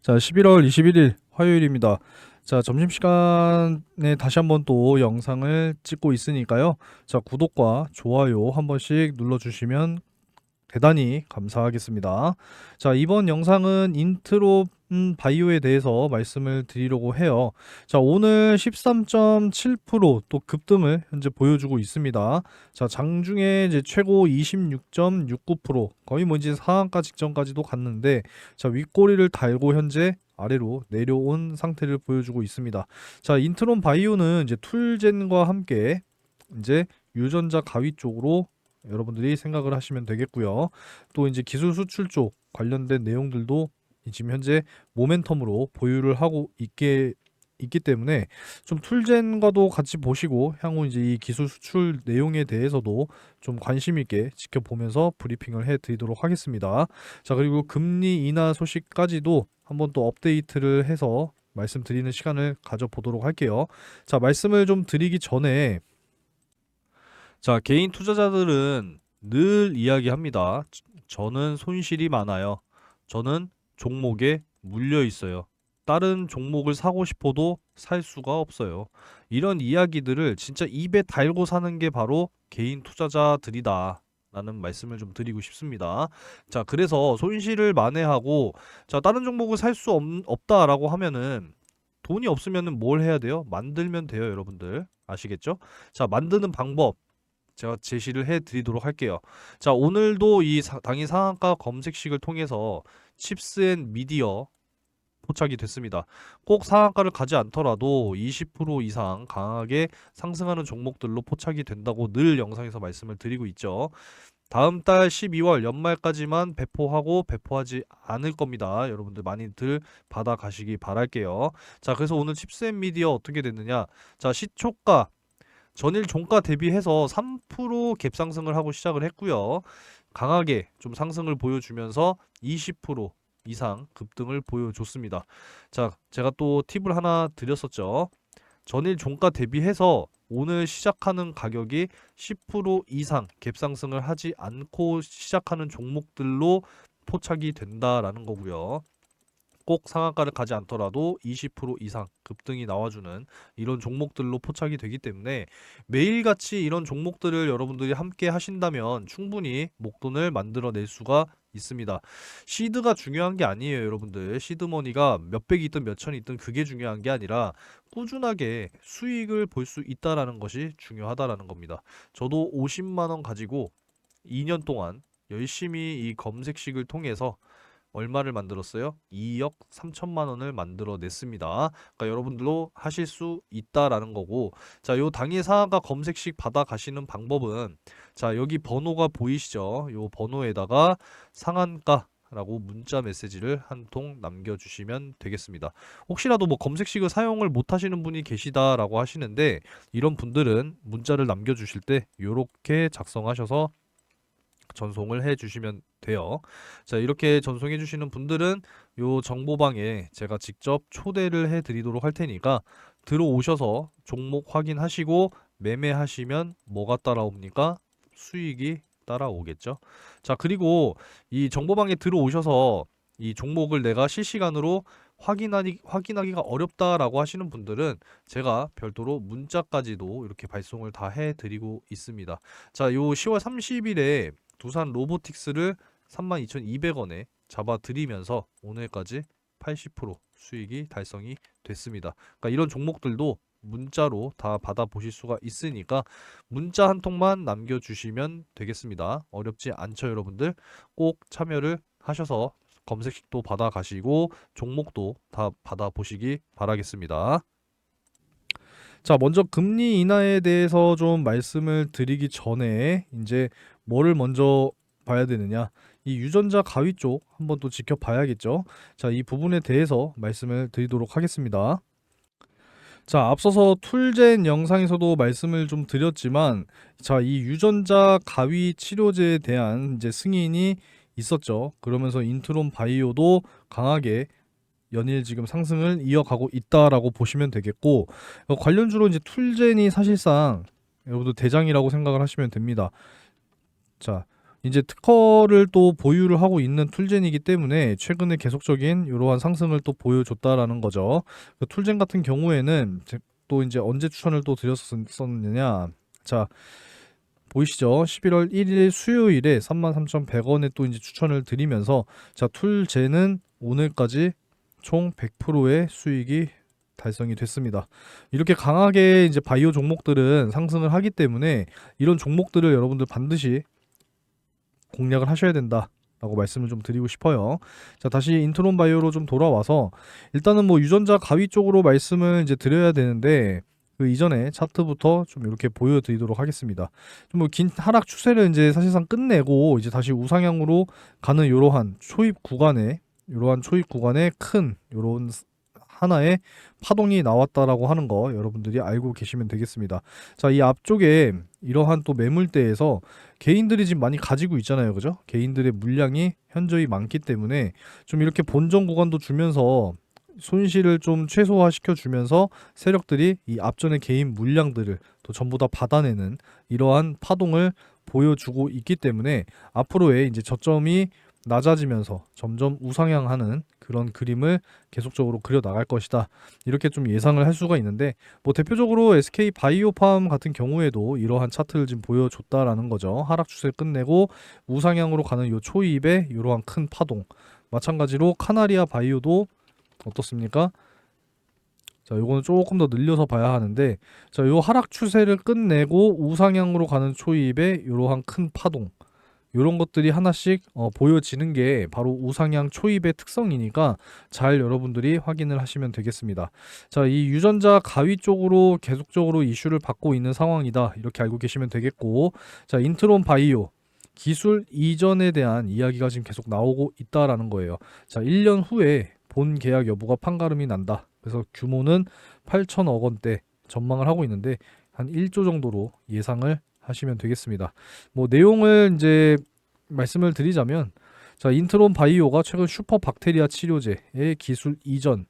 자, 11월 21일 화요일입니다. 자, 점심시간에 다시 한번 또 영상을 찍고 있으니까요. 자, 구독과 좋아요 한 번씩 눌러주시면 대단히 감사하겠습니다. 자, 이번 영상은 인트로 바이오에 대해서 말씀을 드리려고 해요. 자, 오늘 13.7% 또 급등을 현재 보여주고 있습니다. 자, 장중에 이제 최고 26.69% 거의 뭐 이제 상한가 직전까지도 갔는데, 자, 윗꼬리를 달고 현재 아래로 내려온 상태를 보여주고 있습니다. 자, 인트론 바이오는 이제 툴젠과 함께 이제 유전자 가위 쪽으로 여러분들이 생각을 하시면 되겠고요. 또 이제 기술 수출 쪽 관련된 내용들도 지금 현재 모멘텀으로 보유를 하고 있기 때문에 좀 툴젠과도 같이 보시고 향후 이제 이 기술 수출 내용에 대해서도 좀 관심 있게 지켜보면서 브리핑을 해 드리도록 하겠습니다. 자, 그리고 금리 인하 소식까지도 한번 또 업데이트를 해서 말씀드리는 시간을 가져보도록 할게요. 자, 말씀을 좀 드리기 전에, 자, 개인 투자자들은 늘 이야기합니다. 저는 손실이 많아요. 저는 종목에 물려 있어요. 다른 종목을 사고 싶어도 살 수가 없어요. 이런 이야기들을 진짜 입에 달고 사는 게 바로 개인 투자자들이다 라는 말씀을 좀 드리고 싶습니다. 자, 그래서 손실을 만회하고, 자, 다른 종목을 살 수 없다라고 하면은 돈이 없으면은 뭘 해야 돼요? 만들면 돼요, 여러분들. 아시겠죠? 자, 만드는 방법 제가 제시를 해 드리도록 할게요. 자, 오늘도 이 당일 상한가 검색식을 통해서 칩스 앤 미디어 포착이 됐습니다. 꼭 상한가를 가지 않더라도 20% 이상 강하게 상승하는 종목들로 포착이 된다고 늘 영상에서 말씀을 드리고 있죠. 다음 달 12월 연말까지만 배포하고 배포하지 않을 겁니다. 여러분들 많이들 받아 가시기 바랄게요. 자, 그래서 오늘 칩스 앤 미디어 어떻게 됐느냐? 자, 시초가 전일 종가 대비해서 3% 갭상승을 하고 시작을 했고요. 강하게 좀 상승을 보여주면서 20% 이상 급등을 보여줬습니다. 자, 제가 또 팁을 하나 드렸었죠. 전일 종가 대비해서 오늘 시작하는 가격이 10% 이상 갭상승을 하지 않고 시작하는 종목들로 포착이 된다라는 거고요. 꼭 상한가를 가지 않더라도 20% 이상 급등이 나와주는 이런 종목들로 포착이 되기 때문에 매일같이 이런 종목들을 여러분들이 함께 하신다면 충분히 목돈을 만들어낼 수가 있습니다. 시드가 중요한 게 아니에요, 여러분들. 시드머니가 몇백이 있든 몇천이 있든 그게 중요한 게 아니라 꾸준하게 수익을 볼 수 있다라는 것이 중요하다라는 겁니다. 저도 50만 원 가지고 2년 동안 열심히 이 검색식을 통해서 얼마를 만들었어요? 2억 3천만 원을 만들어냈습니다. 그러니까 여러분들도 하실 수 있다라는 거고, 자, 요 당일 상한가 검색식 받아 가시는 방법은, 자, 여기 번호가 보이시죠? 요 번호에다가 상한가 라고 문자 메시지를 한 통 남겨주시면 되겠습니다. 혹시라도 뭐 검색식을 사용을 못 하시는 분이 계시다라고 하시는데, 이런 분들은 문자를 남겨주실 때 요렇게 작성하셔서 전송을 해 주시면 돼요. 자, 이렇게 전송해 주시는 분들은 요 정보방에 제가 직접 초대를 해 드리도록 할 테니까 들어오셔서 종목 확인하시고 매매하시면 뭐가 따라옵니까? 수익이 따라오겠죠. 자, 그리고 이 정보방에 들어오셔서 이 종목을 내가 실시간으로 확인하기가 어렵다라고 하시는 분들은 제가 별도로 문자까지도 이렇게 발송을 다 해드리고 있습니다. 자, 요 10월 30일에 두산 로보틱스를 32,200원에 잡아드리면서 오늘까지 80% 수익이 달성이 됐습니다. 그러니까 이런 종목들도 문자로 다 받아보실 수가 있으니까 문자 한 통만 남겨주시면 되겠습니다. 어렵지 않죠, 여러분들? 꼭 참여를 하셔서 검색식도 받아가시고 종목도 다 받아보시기 바라겠습니다. 자, 먼저 금리 인하에 대해서 좀 말씀을 드리기 전에 이제 뭐를 먼저 봐야 되느냐? 이 유전자 가위 쪽 한번 또 지켜봐야겠죠. 자, 이 부분에 대해서 말씀을 드리도록 하겠습니다. 자, 앞서서 툴젠 영상에서도 말씀을 좀 드렸지만, 자, 이 유전자 가위 치료제에 대한 이제 승인이 있었죠. 그러면서 인트론 바이오도 강하게 연일 지금 상승을 이어가고 있다라고 보시면 되겠고, 관련주로 이제 툴젠이 사실상 여러분들 대장이라고 생각을 하시면 됩니다. 자, 이제 특허를 또 보유를 하고 있는 툴젠이기 때문에 최근에 계속적인 이러한 상승을 또 보여줬다라는 거죠. 그 툴젠 같은 경우에는 또 이제 언제 추천을 또 드렸었느냐. 자, 보이시죠? 11월 1일 수요일에 33,100원에 또 이제 추천을 드리면서 자, 툴젠은 오늘까지 총 100%의 수익이 달성이 됐습니다. 이렇게 강하게 이제 바이오 종목들은 상승을 하기 때문에 이런 종목들을 여러분들 반드시 공략을 하셔야 된다라고 말씀을 좀 드리고 싶어요. 자, 다시 인트론 바이오로 좀 돌아와서 일단은 뭐 유전자 가위 쪽으로 말씀을 이제 드려야 되는데 그 이전에 차트부터 좀 이렇게 보여드리도록 하겠습니다. 좀 뭐 긴 하락 추세를 이제 사실상 끝내고 이제 다시 우상향으로 가는 이러한 초입 구간에 큰 요런 하나의 파동이 나왔다라고 하는 거 여러분들이 알고 계시면 되겠습니다. 자, 이 앞쪽에 이러한 또 매물대에서 개인들이 지금 많이 가지고 있잖아요. 그죠? 개인들의 물량이 현저히 많기 때문에 좀 이렇게 본전 구간도 주면서 손실을 좀 최소화시켜 주면서 세력들이 이 앞전의 개인 물량들을 또 전부 다 받아내는 이러한 파동을 보여주고 있기 때문에 앞으로의 이제 저점이 낮아지면서 점점 우상향하는 그런 그림을 계속적으로 그려 나갈 것이다. 이렇게 좀 예상을 할 수가 있는데 뭐 대표적으로 SK 바이오팜 같은 경우에도 이러한 차트를 지금 보여줬다라는 거죠. 하락 추세를 끝내고 우상향으로 가는 요 초입에 이러한 큰 파동. 마찬가지로 카나리아 바이오도 어떻습니까? 자, 요거는 조금 더 늘려서 봐야 하는데 자, 요 하락 추세를 끝내고 우상향으로 가는 초입에 이러한 큰 파동. 이런 것들이 하나씩 보여지는 게 바로 우상향 초입의 특성이니까 잘 여러분들이 확인을 하시면 되겠습니다. 자, 이 유전자 가위 쪽으로 계속적으로 이슈를 받고 있는 상황이다. 이렇게 알고 계시면 되겠고, 자, 인트론 바이오 기술 이전에 대한 이야기가 지금 계속 나오고 있다라는 거예요. 자, 1년 후에 본 계약 여부가 판가름이 난다. 그래서 규모는 8천억 원대 전망을 하고 있는데 한 1조 정도로 예상을 하시면 되겠습니다. 뭐 내용을 이제 말씀을 드리자면 자, 인트론 바이오가 최근 슈퍼 박테리아 치료제의 기술 이전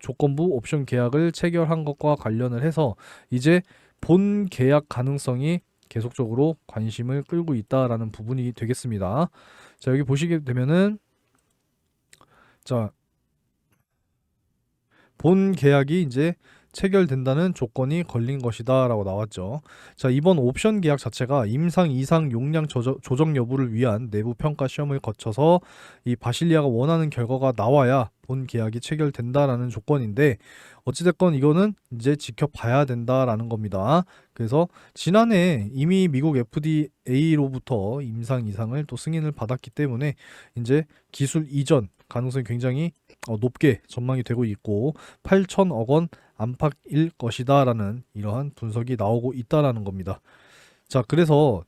조건부 옵션 계약을 체결한 것과 관련을 해서 이제 본 계약 가능성이 계속적으로 관심을 끌고 있다라는 부분이 되겠습니다. 자, 여기 보시게 되면은 자, 본 계약이 이제 체결된다는 조건이 걸린 것이다라고 나왔죠. 자, 이번 옵션 계약 자체가 임상 이상 용량 조정 여부를 위한 내부 평가 시험을 거쳐서 이 바실리아가 원하는 결과가 나와야 본 계약이 체결된다라는 조건인데 어찌됐건 이거는 이제 지켜봐야 된다라는 겁니다. 그래서 지난해 이미 미국 FDA로부터 임상 이상을 또 승인을 받았기 때문에 이제 기술 이전 가능성이 굉장히 높게 전망이 되고 있고 8천억 원 안팎일 것이다라는 이러한 분석이 나오고 있다라는 겁니다. 자, 그래서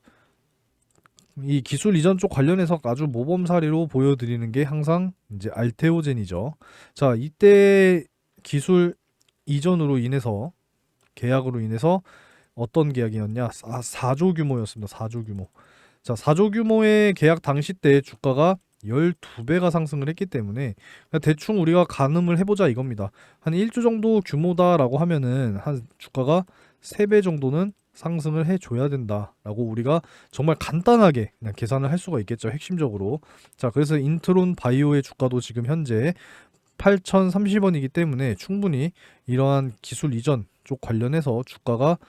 이 기술 이전 쪽 관련해서 아주 모범 사례로 보여드리는 게 항상 이제 알테오젠이죠. 자, 이때 기술 이전으로 인해서 계약으로 인해서 어떤 계약이었냐? 4조 규모였습니다. 4조 규모. 자, 4조 규모의 계약 당시 때 주가가 12배가 상승을 했기 때문에 대충 우리가 가늠을 해보자 이겁니다. 한 1조 정도 규모다라고 하면은 한 주가가 3배 정도는 상승을 해줘야 된다라고 우리가 정말 간단하게 그냥 계산을 할 수가 있겠죠. 핵심적으로. 자, 그래서 인트론 바이오의 주가도 지금 현재 8,030원이기 때문에 충분히 이러한 기술 이전 쪽 관련해서 주가가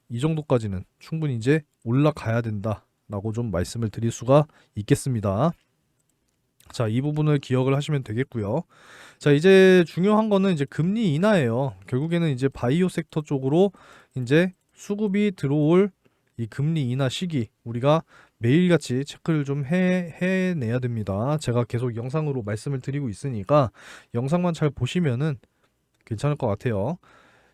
이 정도까지는 충분히 이제 올라가야 된다라고 좀 말씀을 드릴 수가 있겠습니다. 자, 이 부분을 기억을 하시면 되겠고요. 자, 이제 중요한 거는 이제 금리 인하예요. 결국에는 이제 바이오 섹터 쪽으로 이제 수급이 들어올 이 금리 인하 시기 우리가 매일같이 체크를 좀 해내야 됩니다. 제가 계속 영상으로 말씀을 드리고 있으니까 영상만 잘 보시면은 괜찮을 것 같아요.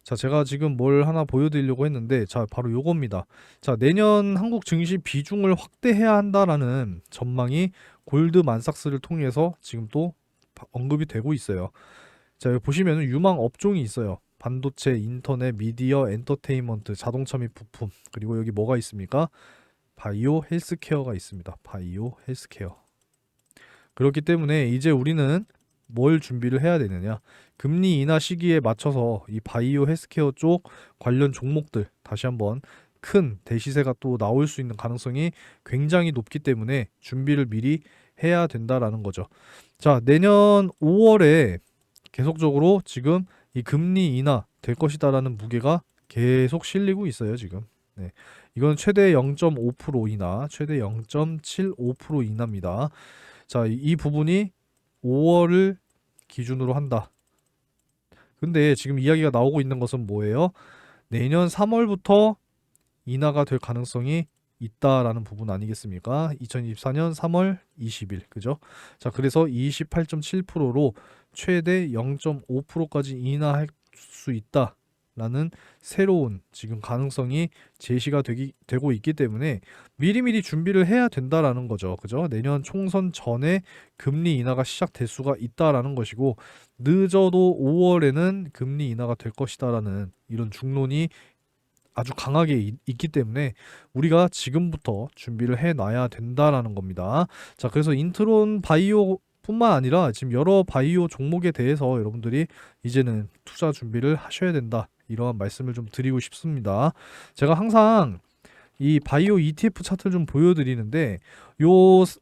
자, 제가 지금 뭘 하나 보여드리려고 했는데 자, 바로 요겁니다. 자, 내년 한국 증시 비중을 확대해야 한다라는 전망이 골드만삭스를 통해서 지금 또 언급이 되고 있어요. 자, 여기 보시면 유망 업종이 있어요. 반도체, 인터넷, 미디어, 엔터테인먼트, 자동차 및 부품, 그리고 여기 뭐가 있습니까? 바이오 헬스케어가 있습니다. 바이오 헬스케어. 그렇기 때문에 이제 우리는 뭘 준비를 해야 되느냐? 금리 인하 시기에 맞춰서 이 바이오 헬스케어 쪽 관련 종목들 다시 한번 큰 대시세가 또 나올 수 있는 가능성이 굉장히 높기 때문에 준비를 미리 해야 된다라는 거죠. 자, 내년 5월에 계속적으로 지금 이 금리 인하 될 것이다라는 무게가 계속 실리고 있어요, 지금. 네. 이건 최대 0.5% 인하, 최대 0.75% 인하입니다. 자, 이 부분이 5월을 기준으로 한다. 근데 지금 이야기가 나오고 있는 것은 뭐예요? 내년 3월부터 인하가 될 가능성이 있다라는 부분 아니겠습니까? 2024년 3월 20일, 그죠? 자, 그래서 28.7%로 최대 0.5%까지 인하할 수 있다라는 새로운 지금 가능성이 제시가 되고 있기 때문에 미리미리 준비를 해야 된다라는 거죠. 그죠? 내년 총선 전에 금리 인하가 시작될 수가 있다라는 것이고, 늦어도 5월에는 금리 인하가 될 것이다라는 이런 중론이 아주 강하게 있기 때문에 우리가 지금부터 준비를 해놔야 된다라는 겁니다. 자, 그래서 인트론 바이오 뿐만 아니라 지금 여러 바이오 종목에 대해서 여러분들이 이제는 투자 준비를 하셔야 된다, 이러한 말씀을 좀 드리고 싶습니다. 제가 항상 이 바이오 ETF 차트를 좀 보여드리는데, 요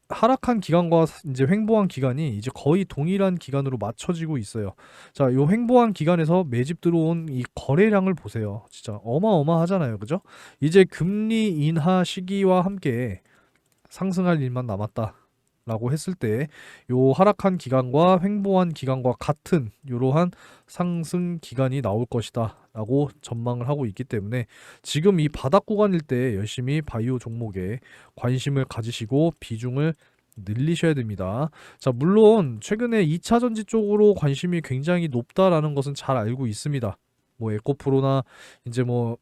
하락한 기간과 이제 횡보한 기간이 이제 거의 동일한 기간으로 맞춰지고 있어요. 자, 요 횡보한 기간에서 매집 들어온 이 거래량을 보세요. 진짜 어마어마하잖아요, 그죠? 이제 금리 인하 시기와 함께 상승할 일만 남았다 라고 했을 때, 요 하락한 기간과 횡보한 기간과 같은 이러한 상승 기간이 나올 것이다 라고 전망을 하고 있기 때문에 지금 이 바닥 구간일 때 열심히 바이오 종목에 관심을 가지시고 비중을 늘리셔야 됩니다. 자, 물론 최근에 2차 전지 쪽으로 관심이 굉장히 높다라는 것은 잘 알고 있습니다. 뭐 에코프로나 이제 뭐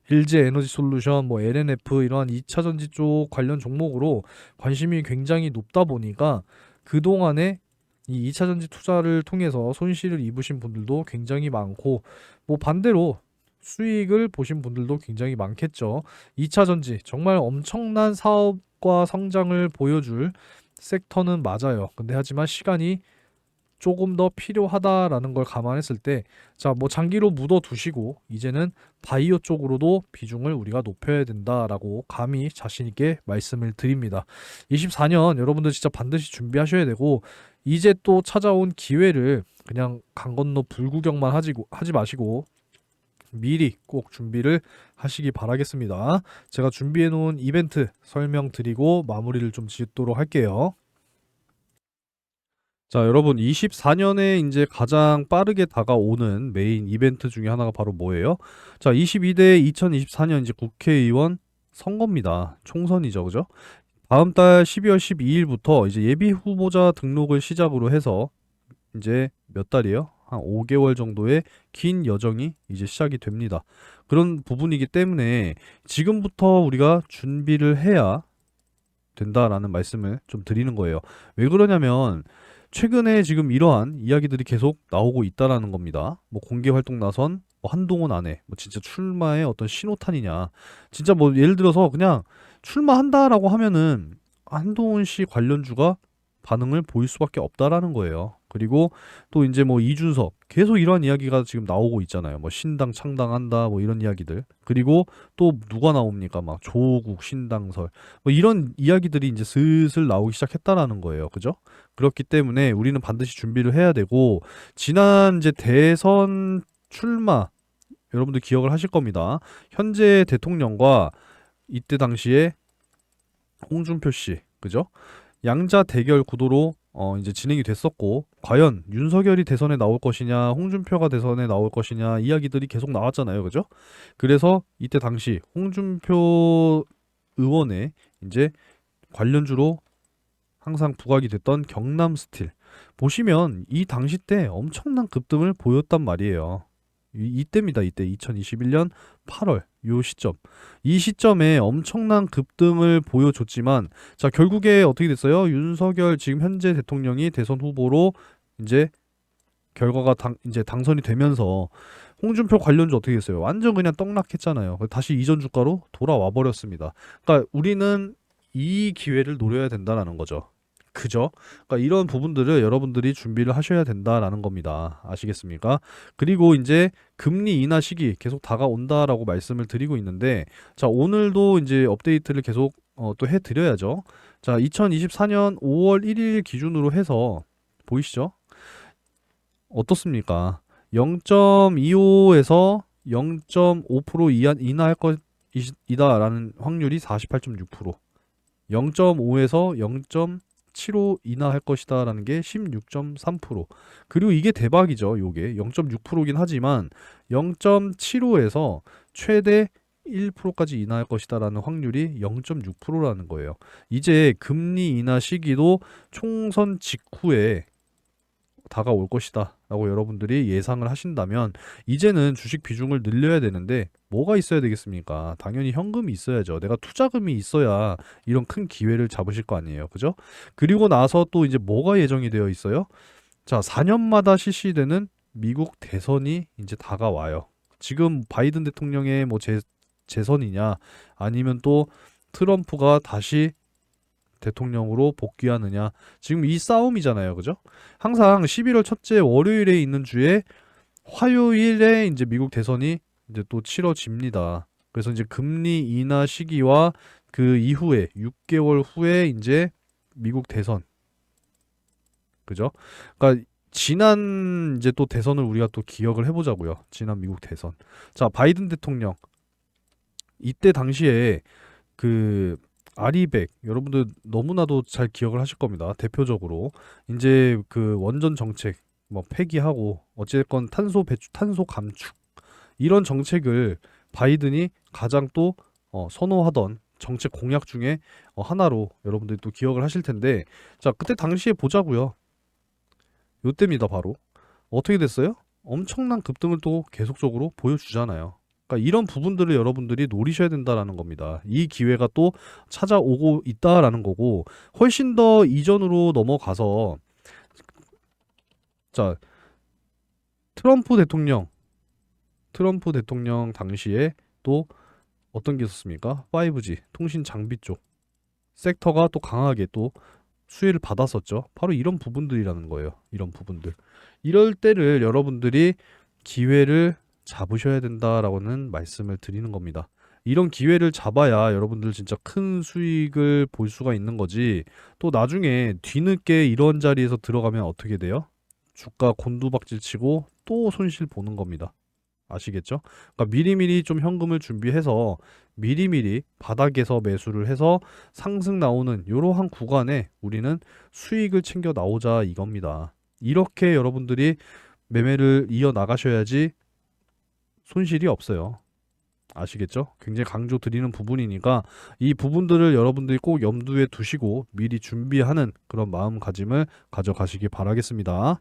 LG 에너지 솔루션, 뭐 LNF 이러한 2차 전지 쪽 관련 종목으로 관심이 굉장히 높다 보니까 그동안에 이 2차 전지 투자를 통해서 손실을 입으신 분들도 굉장히 많고, 뭐 반대로 수익을 보신 분들도 굉장히 많겠죠. 2차 전지 정말 엄청난 사업과 성장을 보여줄 섹터는 맞아요. 근데 하지만 시간이 조금 더 필요하다라는 걸 감안했을 때, 자, 뭐 장기로 묻어 두시고 이제는 바이오 쪽으로도 비중을 우리가 높여야 된다라고 감히 자신 있게 말씀을 드립니다. 24년 여러분들 진짜 반드시 준비하셔야 되고, 이제 또 찾아온 기회를 그냥 강 건너 불구경만 하지 마시고 미리 꼭 준비를 하시기 바라겠습니다. 제가 준비해 놓은 이벤트 설명드리고 마무리를 좀 짓도록 할게요. 자, 여러분, 24년에 이제 가장 빠르게 다가오는 메인 이벤트 중에 하나가 바로 뭐예요? 자, 22대 2024년 이제 국회의원 선거입니다. 총선이죠, 그죠? 다음 달 12월 12일부터 이제 예비 후보자 등록을 시작으로 해서 이제 몇 달이에요? 한 5개월 정도의 긴 여정이 이제 시작이 됩니다. 그런 부분이기 때문에 지금부터 우리가 준비를 해야 된다라는 말씀을 좀 드리는 거예요. 왜 그러냐면 최근에 지금 이러한 이야기들이 계속 나오고 있다라는 겁니다. 뭐 공개 활동 나선 뭐 한동훈 안에 뭐 진짜 출마의 어떤 신호탄이냐. 진짜 뭐 예를 들어서 그냥 출마한다라고 하면은 한동훈 씨 관련주가 반응을 보일 수밖에 없다라는 거예요. 그리고 또 이제 뭐 이준석 계속 이런 이야기가 지금 나오고 있잖아요. 뭐 신당 창당한다 뭐 이런 이야기들. 그리고 또 누가 나옵니까? 막 조국 신당설 뭐 이런 이야기들이 이제 슬슬 나오기 시작했다라는 거예요. 그죠? 그렇기 때문에 우리는 반드시 준비를 해야 되고, 지난 이제 대선 출마 여러분들 기억을 하실 겁니다. 현재 대통령과 이때 당시에 홍준표 씨, 그죠? 양자 대결 구도로 이제 진행이 됐었고, 과연 윤석열이 대선에 나올 것이냐, 홍준표가 대선에 나올 것이냐 이야기들이 계속 나왔잖아요, 그죠? 그래서 이때 당시 홍준표 의원의 이제 관련주로 항상 부각이 됐던 경남 스틸 보시면 이 당시 때 엄청난 급등을 보였단 말이에요. 이때입니다. 이때 2021년 8월 요 시점. 이 시점에 엄청난 급등을 보여줬지만, 자, 결국에 어떻게 됐어요? 윤석열 지금 현재 대통령이 대선 후보로 이제 결과가 이제 당선이 되면서 홍준표 관련주 어떻게 됐어요? 완전 그냥 떡락했잖아요. 다시 이전 주가로 돌아와 버렸습니다. 그러니까 우리는 이 기회를 노려야 된다라는 거죠. 그죠? 그러니까 이런 부분들을 여러분들이 준비를 하셔야 된다라는 겁니다. 아시겠습니까? 그리고 이제 금리 인하 시기 계속 다가온다라고 말씀을 드리고 있는데, 자, 오늘도 이제 업데이트를 계속 또 해드려야죠. 자, 2024년 5월 1일 기준으로 해서 보이시죠? 어떻습니까? 0.25에서 0.5% 인하할 것이다라는 확률이 48.6%, 0.5에서 0.75 인하할 것이다라는 게 16.3%. 그리고 이게 대박이죠. 요게 0.6%긴 하지만 0.75에서 최대 1%까지 인하할 것이다라는 확률이 0.6%라는 거예요. 이제 금리 인하 시기도 총선 직후에 다가올 것이다 라고 여러분들이 예상을 하신다면, 이제는 주식 비중을 늘려야 되는데 뭐가 있어야 되겠습니까? 당연히 현금이 있어야죠. 내가 투자금이 있어야 이런 큰 기회를 잡으실 거 아니에요, 그죠? 그리고 나서 또 이제 뭐가 예정이 되어 있어요? 자, 4년마다 실시되는 미국 대선이 이제 다가와요. 지금 바이든 대통령의 뭐 재선이냐, 아니면 또 트럼프가 다시 대통령으로 복귀하느냐, 지금 이 싸움이잖아요, 그죠? 항상 11월 첫째 월요일에 있는 주에 화요일에 이제 미국 대선이 이제 또 치러집니다. 그래서 이제 금리 인하 시기와 그 이후에 6개월 후에 이제 미국 대선, 그죠? 그러니까 지난 이제 또 대선을 우리가 또 기억을 해보자고요. 지난 미국 대선. 자, 바이든 대통령 이때 당시에 그 아리백, 여러분들 너무나도 잘 기억을 하실 겁니다. 대표적으로 이제 그 원전 정책 뭐 폐기하고 어쨌건 탄소 감축, 이런 정책을 바이든이 가장 또 선호하던 정책 공약 중에 하나로 여러분들이 또 기억을 하실 텐데, 자, 그때 당시에 보자고요. 요때입니다. 바로 어떻게 됐어요? 엄청난 급등을 또 계속적으로 보여주잖아요. 그러니까 이런 부분들을 여러분들이 노리셔야 된다라는 겁니다. 이 기회가 또 찾아오고 있다라는 거고, 훨씬 더 이전으로 넘어가서, 자, 트럼프 대통령 당시에 또 어떤 게 있었습니까? 5G 통신 장비 쪽 섹터가 또 강하게 또 수혜를 받았었죠. 바로 이런 부분들이라는 거예요. 이런 부분들. 이럴 때를 여러분들이 기회를 잡으셔야 된다라고는 말씀을 드리는 겁니다. 이런 기회를 잡아야 여러분들 진짜 큰 수익을 볼 수가 있는 거지. 또 나중에 뒤늦게 이런 자리에서 들어가면 어떻게 돼요? 주가 곤두박질 치고 또 손실 보는 겁니다. 아시겠죠? 그러니까 미리미리 좀 현금을 준비해서 미리미리 바닥에서 매수를 해서 상승 나오는 이러한 구간에 우리는 수익을 챙겨 나오자 이겁니다. 이렇게 여러분들이 매매를 이어 나가셔야지 손실이 없어요. 아시겠죠? 굉장히 강조 드리는 부분이니까 이 부분들을 여러분들이 꼭 염두에 두시고 미리 준비하는 그런 마음가짐을 가져가시기 바라겠습니다.